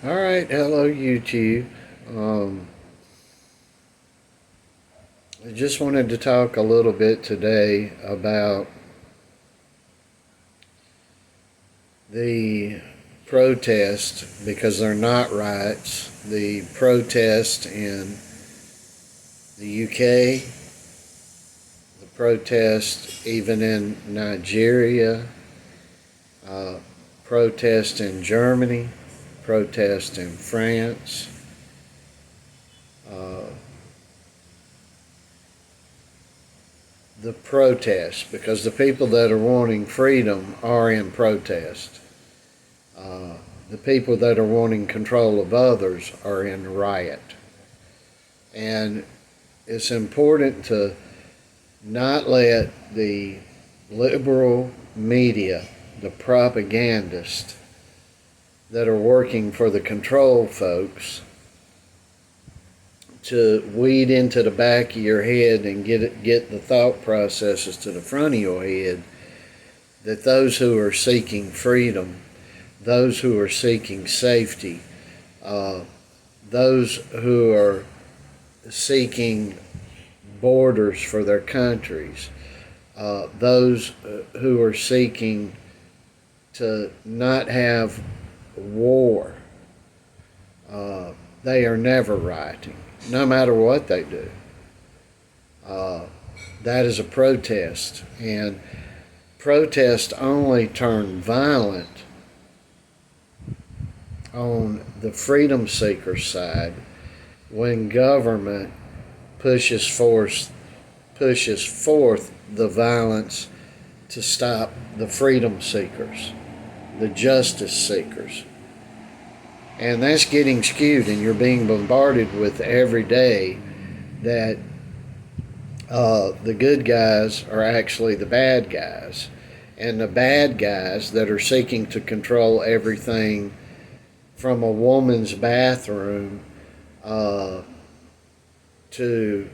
All right, hello YouTube. I just wanted to talk a little bit today about the protest, because they're not riots, the protest in the UK, the protest even in Nigeria, uh, protest in Germany, protest in France. Uh, the protest, because the people that are wanting freedom are in protest. Uh, the people that are wanting control of others are in riot. And it's important to not let the liberal media, the propagandists that are working for the control folks, to weed into the back of your head and get the thought processes to the front of your head that those who are seeking freedom, those who are seeking safety, uh, those who are seeking borders for their countries, those who are seeking to not have war, they are never rioting, no matter what they do. Uh, that is a protest, and protests only turn violent on the freedom seeker side when government pushes forth the violence to stop the freedom seekers, the justice seekers. And that's getting skewed, and you're being bombarded with every day that the good guys are actually the bad guys. And the bad guys that are seeking to control everything from a woman's bathroom to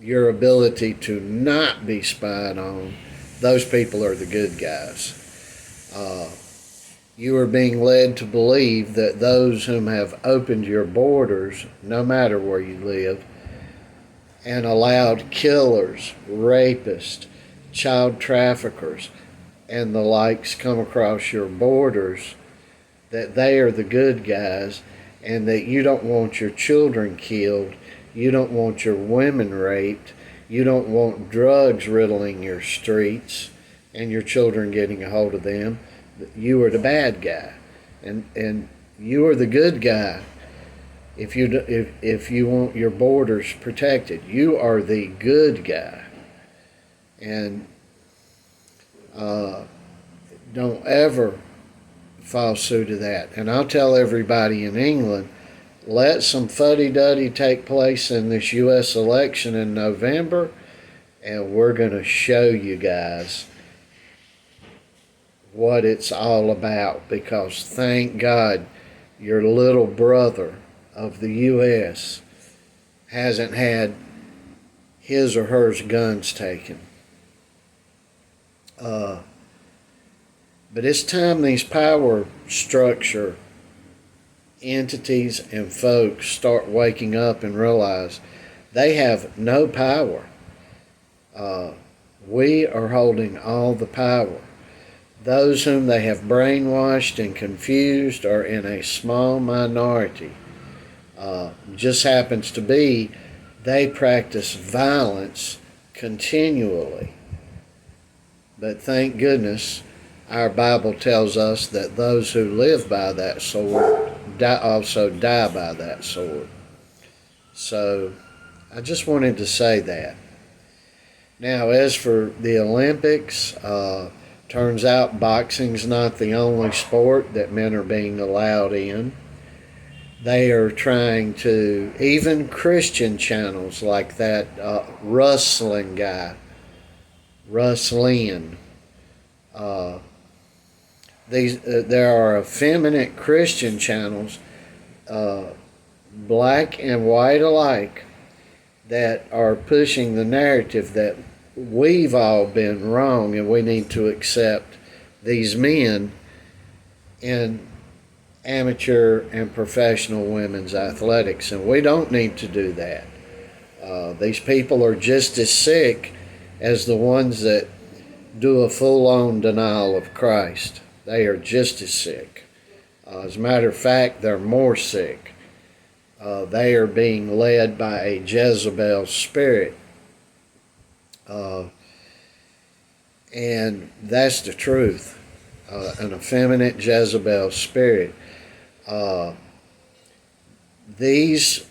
your ability to not be spied on, those people are the good guys. You are being led to believe that those whom have opened your borders, no matter where you live, and allowed killers, rapists, child traffickers, and the likes come across your borders, that they are the good guys, and that you don't want your children killed, you don't want your women raped, you don't want drugs riddling your streets and your children getting a hold of them. You are the bad guy, and you are the good guy. If you want your borders protected, you are the good guy, and don't ever fall suit to that. And I'll tell everybody in England, let some fuddy-duddy take place in this U.S. election in November, and we're going to show you guys what it's all about, because thank God your little brother of the U.S. hasn't had his or hers guns taken. But it's time these power structure entities and folks start waking up and realize they have no power. We are holding all the power. Those whom they have brainwashed and confused are in a small minority. Just happens to be they practice violence continually. But thank goodness our Bible tells us that those who live by that sword also die by that sword. So I just wanted to say that. Now, as for the Olympics, turns out boxing's not the only sport that men are being allowed in. They are trying to, even Christian channels like that wrestling guy, Russ Lynn. There are effeminate Christian channels, black and white alike, that are pushing the narrative that we've all been wrong and we need to accept these men. And amateur and professional women's athletics, and we don't need to do that. These people are just as sick as the ones that do a full-on denial of Christ. They are just as sick. As a matter of fact, they're more sick. They are being led by a Jezebel spirit. And that's the truth. An effeminate Jezebel spirit. These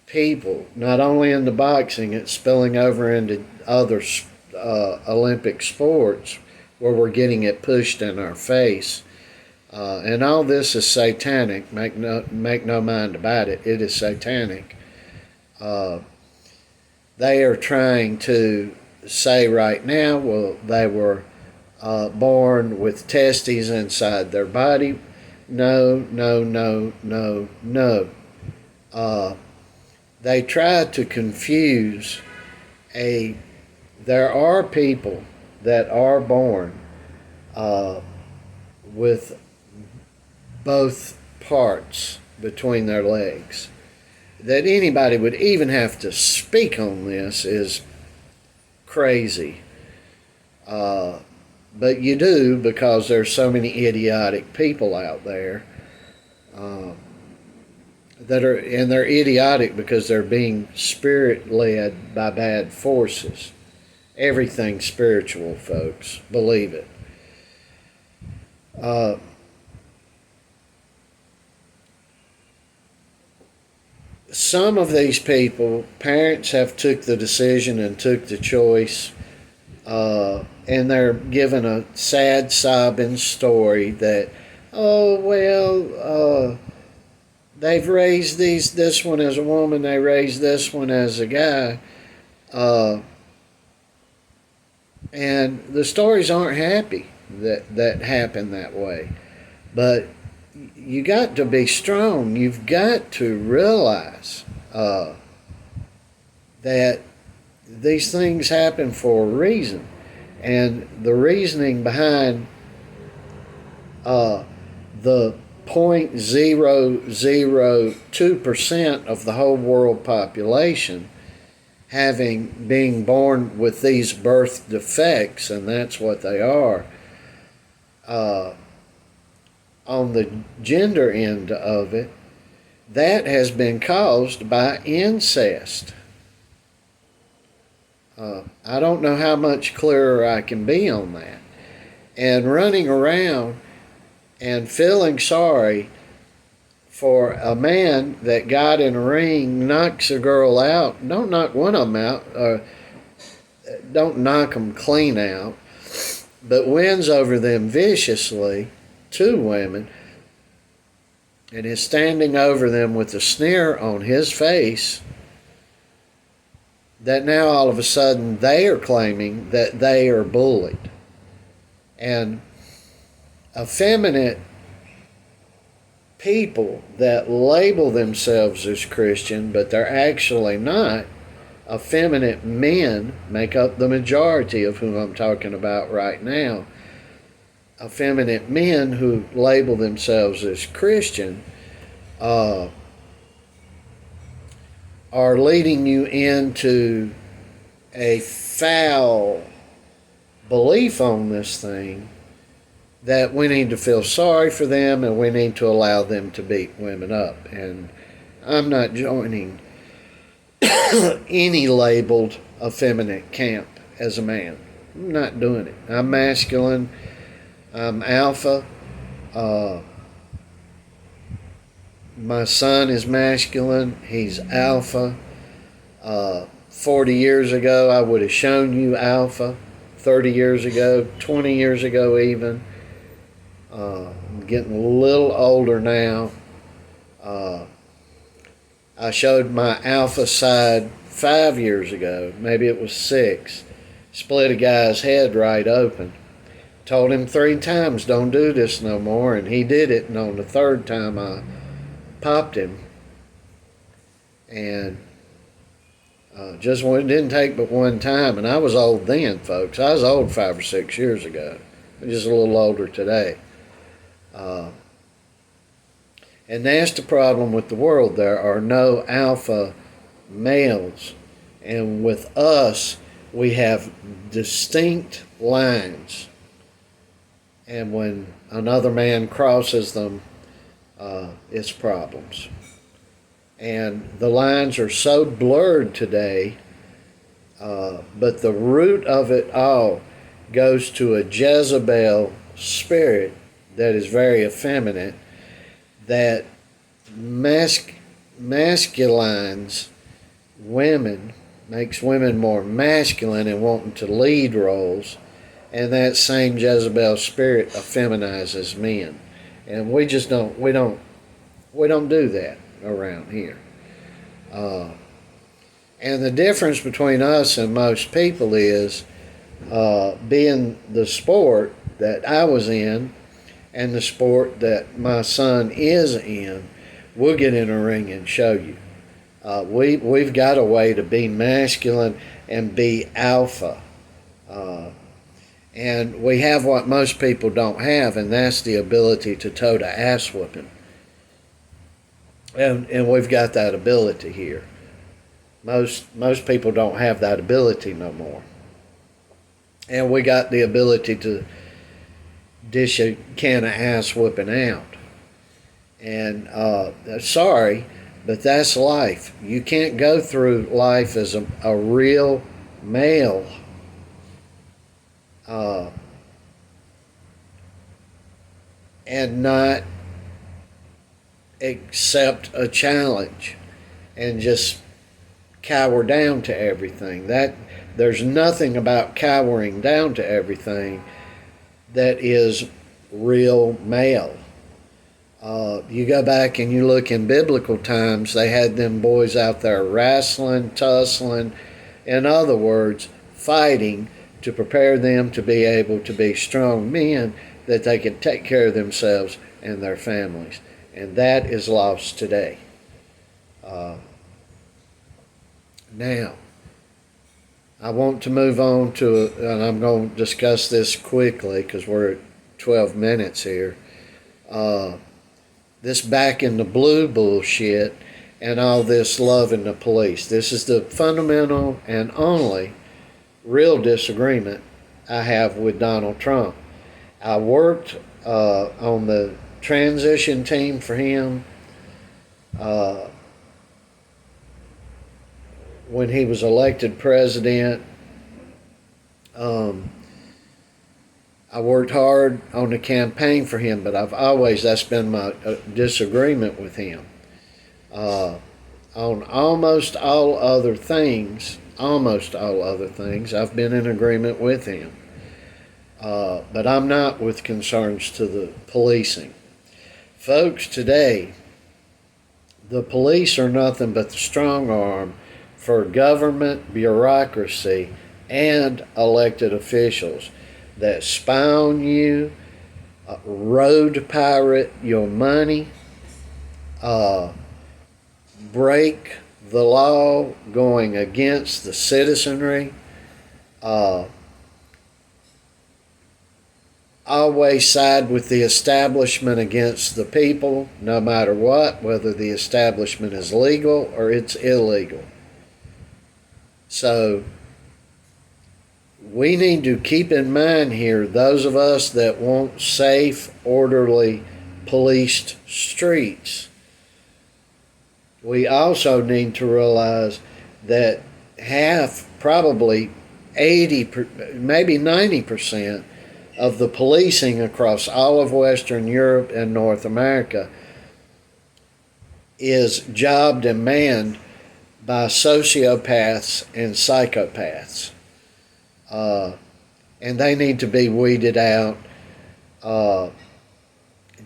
people, not only in the boxing, it's spilling over into other Olympic sports where we're getting it pushed in our face. And all this is satanic. Make no mind about it. It is satanic. They are trying to say right now, well, they were born with testes inside their body. No, no, no, no, no. They try to confuse there are people that are born with both parts between their legs. That anybody would even have to speak on this is crazy. But you do, because there's so many idiotic people out there and they're idiotic because they're being spirit-led by bad forces. Everything's spiritual, folks. Believe it. Some of these people, parents have took the decision and took the choice, and they're given a sad, sobbing story that, oh, well, they've raised this one as a woman, they raised this one as a guy, and the stories aren't happy that happen that way. But you got to be strong. You've got to realize that these things happen for a reason. And the reasoning behind the 0.002% of the whole world population being born with these birth defects, and that's what they are, on the gender end of it, that has been caused by incest. I don't know how much clearer I can be on that. And running around and feeling sorry for a man that got in a ring, knocks a girl out, don't knock one of them out, don't knock them clean out, but wins over them viciously, 2 women, and is standing over them with a sneer on his face, that now all of a sudden they are claiming that they are bullied. And effeminate people that label themselves as Christian, but they're actually not, effeminate men make up the majority of who I'm talking about right now. Effeminate men who label themselves as Christian are leading you into a foul belief on this thing that we need to feel sorry for them and we need to allow them to beat women up. And I'm not joining any labeled effeminate camp as a man. I'm not doing it. I'm masculine. I'm alpha. My son is masculine. He's alpha. 40 years ago, I would have shown you alpha. 30 years ago, 20 years ago even. I'm getting a little older now. I showed my alpha side 5 years ago. Maybe it was 6. Split a guy's head right open. Told him 3 times, don't do this no more, and he did it, and on the 3rd time I popped him. And just it didn't take but one time, and I was old then, folks. I was old 5 or 6 years ago. I'm just a little older today. And that's the problem with the world. There are no alpha males. And with us, we have distinct lines. And when another man crosses them, it's problems. And the lines are so blurred today, but the root of it all goes to a Jezebel spirit that is very effeminate, that masculines women, makes women more masculine and wanting to lead roles, and that same Jezebel spirit effeminizes men. And we just don't do that around here. And the difference between us and most people is being the sport that I was in and the sport that my son is in. We'll get in a ring and show you. We've got a way to be masculine and be alpha. And we have what most people don't have, and that's the ability to tote a ass whooping. And we've got that ability here. Most people don't have that ability no more. And we got the ability to dish a can of ass whooping out. And sorry, but that's life. You can't go through life as a real male and not accept a challenge and just cower down to everything. There's nothing about cowering down to everything that is real male. You go back and you look in biblical times, they had them boys out there wrestling, tussling, in other words, fighting to prepare them to be able to be strong men that they can take care of themselves and their families. And that is lost today. Now, I want to move on to, and I'm going to discuss this quickly because we're at 12 minutes here. This back in the blue bullshit and all this loving the police. This is the fundamental and only real disagreement I have with Donald Trump. I worked on the transition team for him when he was elected president. I worked hard on the campaign for him, but that's been my disagreement with him. On almost all other things, I've been in agreement with him. But I'm not with concerns to the policing. Folks, today, the police are nothing but the strong arm for government bureaucracy and elected officials that spy on you, road pirate your money, break the law going against the citizenry, always side with the establishment against the people, no matter what, whether the establishment is legal or it's illegal. So we need to keep in mind here, those of us that want safe, orderly, policed streets. We also need to realize that half, probably 80, maybe 90% of the policing across all of Western Europe and North America is jobbed and manned by sociopaths and psychopaths. And they need to be weeded out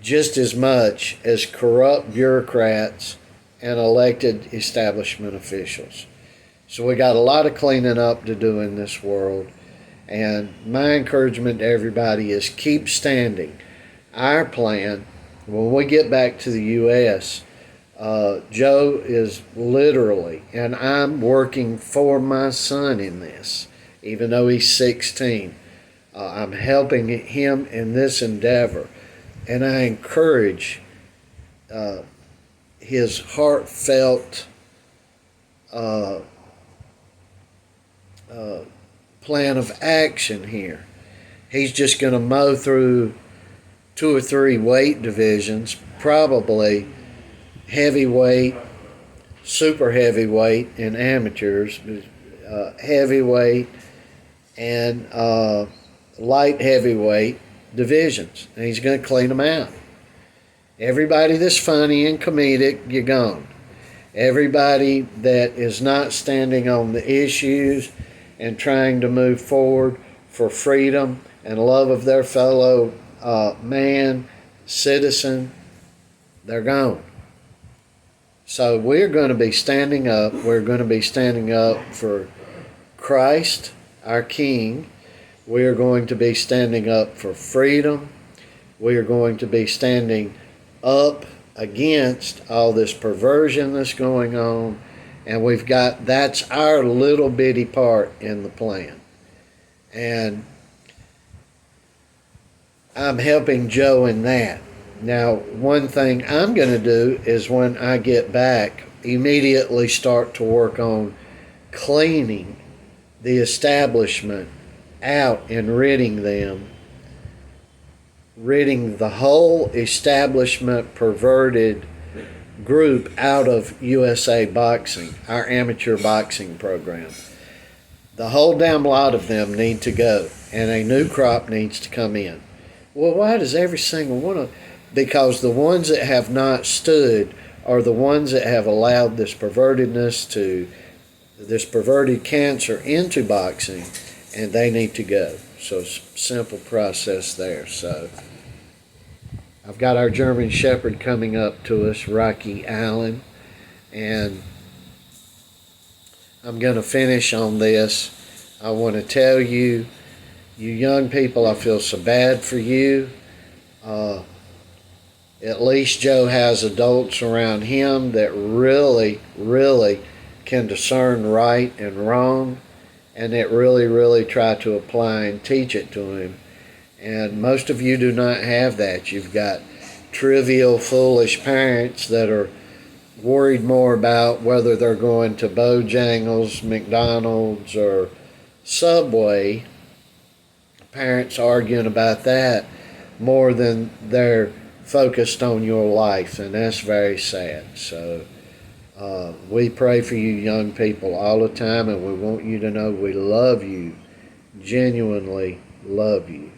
just as much as corrupt bureaucrats and elected establishment officials. So we got a lot of cleaning up to do in this world. And my encouragement to everybody is keep standing. Our plan, when we get back to the U.S., Joe is literally, and I'm working for my son in this, even though he's 16. I'm helping him in this endeavor. And I encourage his heartfelt plan of action here. He's just going to mow through 2 or 3 weight divisions, probably heavyweight, super heavyweight in amateurs, heavyweight, and light heavyweight divisions. And he's going to clean them out. Everybody that's funny and comedic, you're gone. Everybody that is not standing on the issues and trying to move forward for freedom and love of their fellow man, citizen, they're gone. So we're going to be standing up. We're going to be standing up for Christ, our King. We are going to be standing up for freedom. We are going to be standing up against all this perversion that's going on. And that's our little bitty part in the plan. And I'm helping Joe in that. Now, one thing I'm going to do is when I get back, immediately start to work on cleaning the establishment out and ridding the whole establishment perverted group out of USA Boxing, our amateur boxing program. The whole damn lot of them need to go, and a new crop needs to come in. Well, why does every single one of them? Because the ones that have not stood are the ones that have allowed this perverted cancer into boxing, and they need to go. So it's a simple process there. So I've got our German Shepherd coming up to us, Rocky Allen, and I'm going to finish on this. I want to tell you, you young people, I feel so bad for you. At least Joe has adults around him that really, really can discern right and wrong, and that really, really try to apply and teach it to him. And most of you do not have that. You've got trivial, foolish parents that are worried more about whether they're going to Bojangles, McDonald's, or Subway. Parents arguing about that more than they're focused on your life, and that's very sad. So we pray for you young people all the time, and we want you to know we love you, genuinely love you.